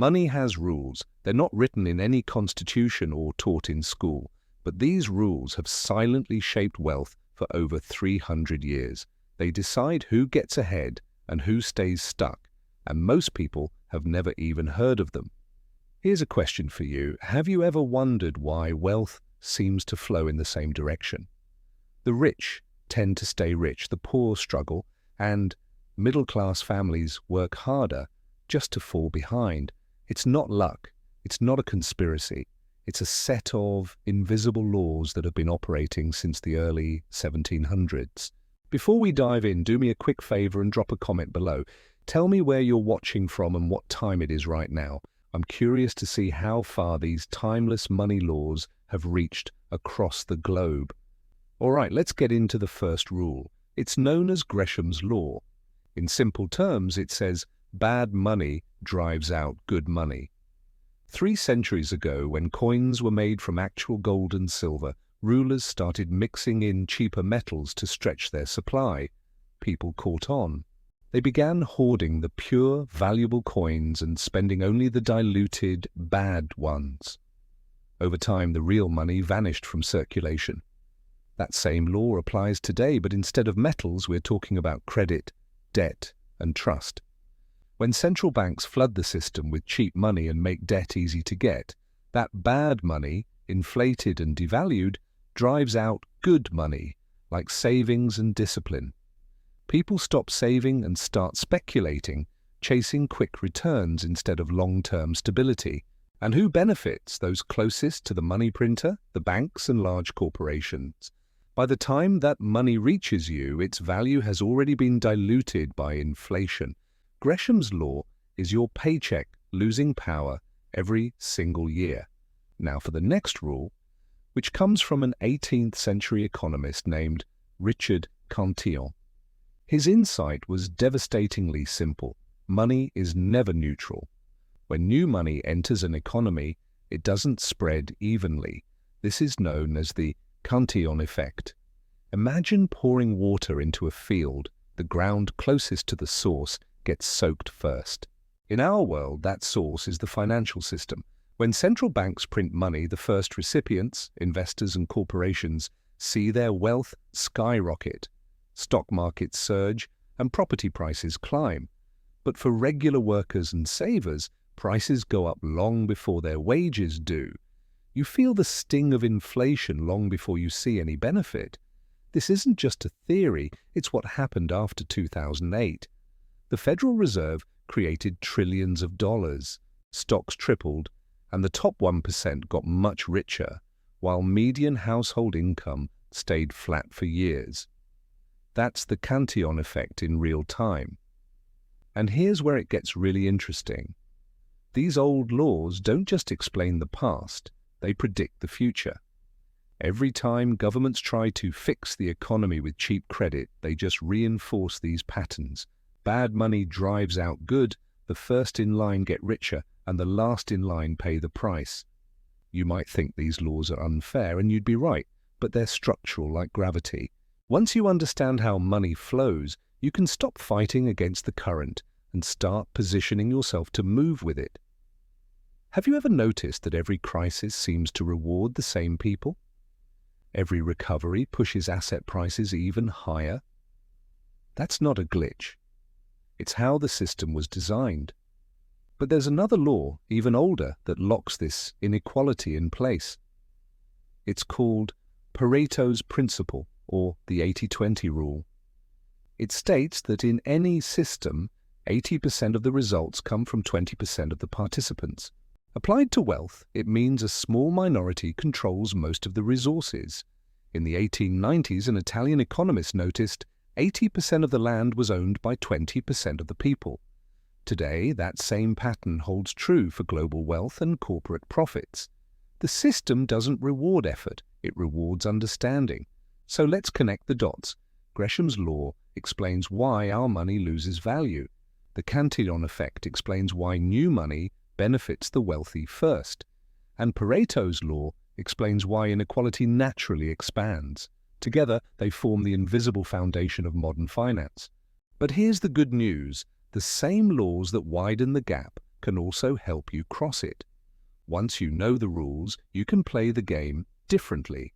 Money has rules. They're not written in any constitution or taught in school, but these rules have silently shaped wealth for over 300 years. They decide who gets ahead and who stays stuck, and most people have never even heard of them. Here's a question for you. Have you ever wondered why wealth seems to flow in the same direction? The rich tend to stay rich, the poor struggle, and middle-class families work harder just to fall behind. It's not luck. It's not a conspiracy. It's a set of invisible laws that have been operating since the early 1700s. Before we dive in, do me a quick favor and drop a comment below. Tell me where you're watching from and what time it is right now. I'm curious to see how far these timeless money laws have reached across the globe. All right, let's get into the first rule. It's known as Gresham's law. In simple terms, it says, bad money drives out good money. 3 centuries ago, when coins were made from actual gold and silver, rulers started mixing in cheaper metals to stretch their supply. People caught on. They began hoarding the pure, valuable coins and spending only the diluted, bad ones. Over time, the real money vanished from circulation. That same law applies today, but instead of metals, we're talking about credit, debt, and trust. When central banks flood the system with cheap money and make debt easy to get, that bad money, inflated and devalued, drives out good money, like savings and discipline. People stop saving and start speculating, chasing quick returns instead of long-term stability. And who benefits? Those closest to the money printer, the banks and large corporations. By the time that money reaches you, its value has already been diluted by inflation. Gresham's law is your paycheck losing power every single year. Now for the next rule, which comes from an 18th century economist named Richard Cantillon. His insight was devastatingly simple. Money is never neutral. When new money enters an economy, it doesn't spread evenly. This is known as the Cantillon Effect. Imagine pouring water into a field. The ground closest to the source gets soaked first. In our world, that source is the financial system. When central banks print money, the first recipients, investors and corporations, see their wealth skyrocket. Stock markets surge and property prices climb. But for regular workers and savers, prices go up long before their wages do. You feel the sting of inflation long before you see any benefit. This isn't just a theory, it's what happened after 2008. The Federal Reserve created trillions of dollars, stocks tripled, and the top 1% got much richer, while median household income stayed flat for years. That's the Cantillon effect in real time. And here's where it gets really interesting. These old laws don't just explain the past, they predict the future. Every time governments try to fix the economy with cheap credit, they just reinforce these patterns. Bad money drives out good, the first in line get richer, and the last in line pay the price. You might think these laws are unfair, and you'd be right, but they're structural like gravity. Once you understand how money flows, you can stop fighting against the current and start positioning yourself to move with it. Have you ever noticed that every crisis seems to reward the same people? Every recovery pushes asset prices even higher? That's not a glitch. It's how the system was designed. But there's another law, even older, that locks this inequality in place. It's called Pareto's Principle, or the 80-20 rule. It states that in any system, 80% of the results come from 20% of the participants. Applied to wealth, it means a small minority controls most of the resources. In the 1890s, an Italian economist noticed 80% of the land was owned by 20% of the people. Today, that same pattern holds true for global wealth and corporate profits. The system doesn't reward effort, it rewards understanding. So let's connect the dots. Gresham's law explains why our money loses value. The Cantillon effect explains why new money benefits the wealthy first. And Pareto's law explains why inequality naturally expands. Together, they form the invisible foundation of modern finance. But here's the good news. The same laws that widen the gap can also help you cross it. Once you know the rules, you can play the game differently.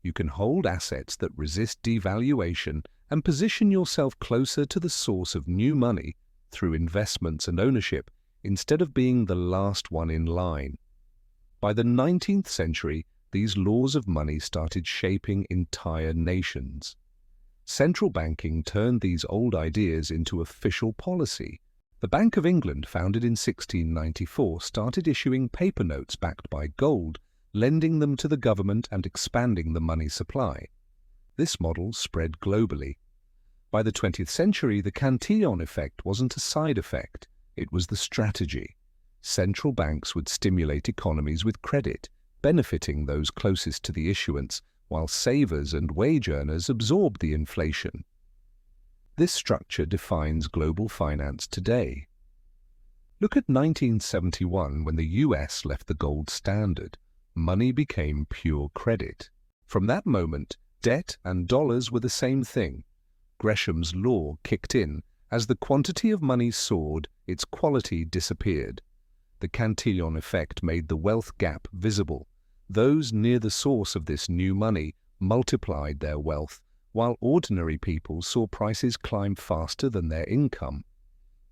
You can hold assets that resist devaluation and position yourself closer to the source of new money through investments and ownership instead of being the last one in line. By the 19th century, these laws of money started shaping entire nations. Central banking turned these old ideas into official policy. The Bank of England, founded in 1694, started issuing paper notes backed by gold, lending them to the government and expanding the money supply. This model spread globally. By the 20th century, the Cantillon Effect wasn't a side effect, it was the strategy. Central banks would stimulate economies with credit, benefiting those closest to the issuance, while savers and wage earners absorbed the inflation. This structure defines global finance today. Look at 1971 when the US left the gold standard. Money became pure credit. From that moment, debt and dollars were the same thing. Gresham's law kicked in. As the quantity of money soared, its quality disappeared. The Cantillon Effect made the wealth gap visible. Those near the source of this new money multiplied their wealth, while ordinary people saw prices climb faster than their income.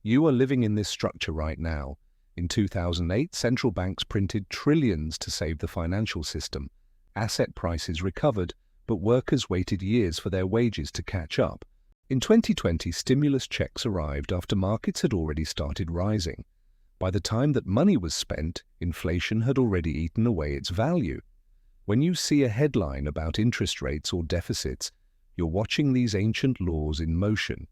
You are living in this structure right now. In 2008, central banks printed trillions to save the financial system. Asset prices recovered, but workers waited years for their wages to catch up. In 2020, stimulus checks arrived after markets had already started rising. By the time that money was spent, inflation had already eaten away its value. When you see a headline about interest rates or deficits, you're watching these ancient laws in motion.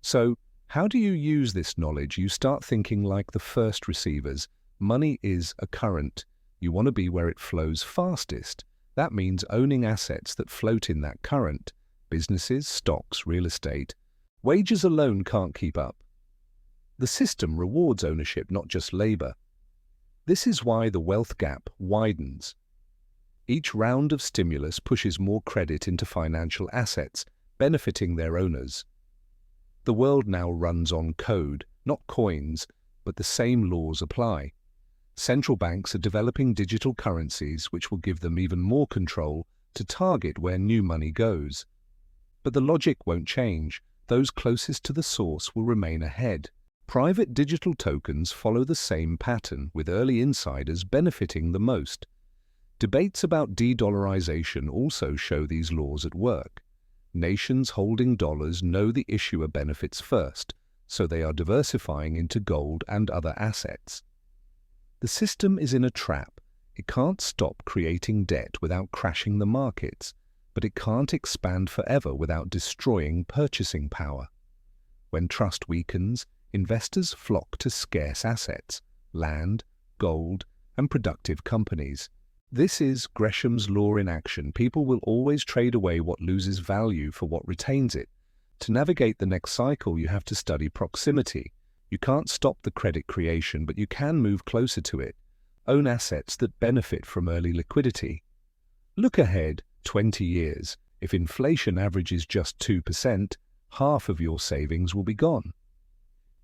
So, how do you use this knowledge? You start thinking like the first receivers. Money is a current. You want to be where it flows fastest. That means owning assets that float in that current. Businesses, stocks, real estate. Wages alone can't keep up. The system rewards ownership, not just labor. This is why the wealth gap widens. Each round of stimulus pushes more credit into financial assets, benefiting their owners. The world now runs on code, not coins, but the same laws apply. Central banks are developing digital currencies which will give them even more control to target where new money goes. But the logic won't change. Those closest to the source will remain ahead. Private digital tokens follow the same pattern, with early insiders benefiting the most. Debates about de-dollarization also show these laws at work. Nations holding dollars know the issuer benefits first, so they are diversifying into gold and other assets. The system is in a trap. It can't stop creating debt without crashing the markets, but it can't expand forever without destroying purchasing power. When trust weakens, investors flock to scarce assets, land, gold, and productive companies. This is Gresham's law in action. People will always trade away what loses value for what retains it. To navigate the next cycle, you have to study proximity. You can't stop the credit creation, but you can move closer to it. Own assets that benefit from early liquidity. Look ahead 20 years. If inflation averages just 2%, half of your savings will be gone.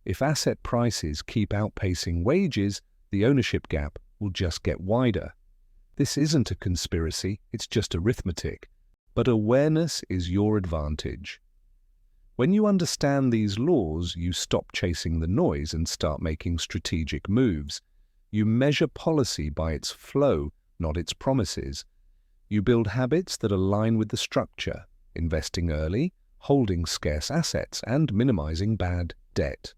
If asset prices keep outpacing wages, the ownership gap will just get wider. This isn't a conspiracy, it's just arithmetic. But awareness is your advantage. When you understand these laws, you stop chasing the noise and start making strategic moves. You measure policy by its flow, not its promises. You build habits that align with the structure, investing early, holding scarce assets, and minimizing bad debt.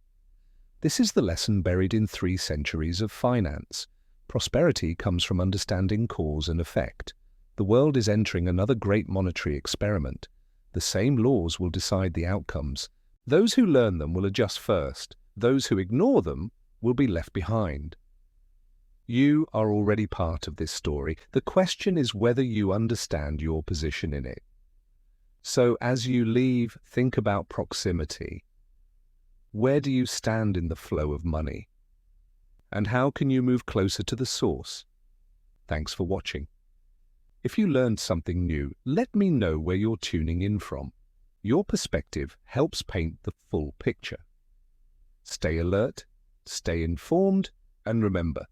This is the lesson buried in 3 centuries of finance. Prosperity comes from understanding cause and effect. The world is entering another great monetary experiment. The same laws will decide the outcomes. Those who learn them will adjust first. Those who ignore them will be left behind. You are already part of this story. The question is whether you understand your position in it. So as you leave, think about proximity. Where do you stand in the flow of money? And how can you move closer to the source? Thanks for watching. If you learned something new, let me know where you're tuning in from. Your perspective helps paint the full picture. Stay alert, Stay informed, and remember,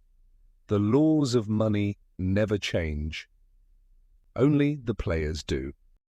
the laws of money never change. Only the players do.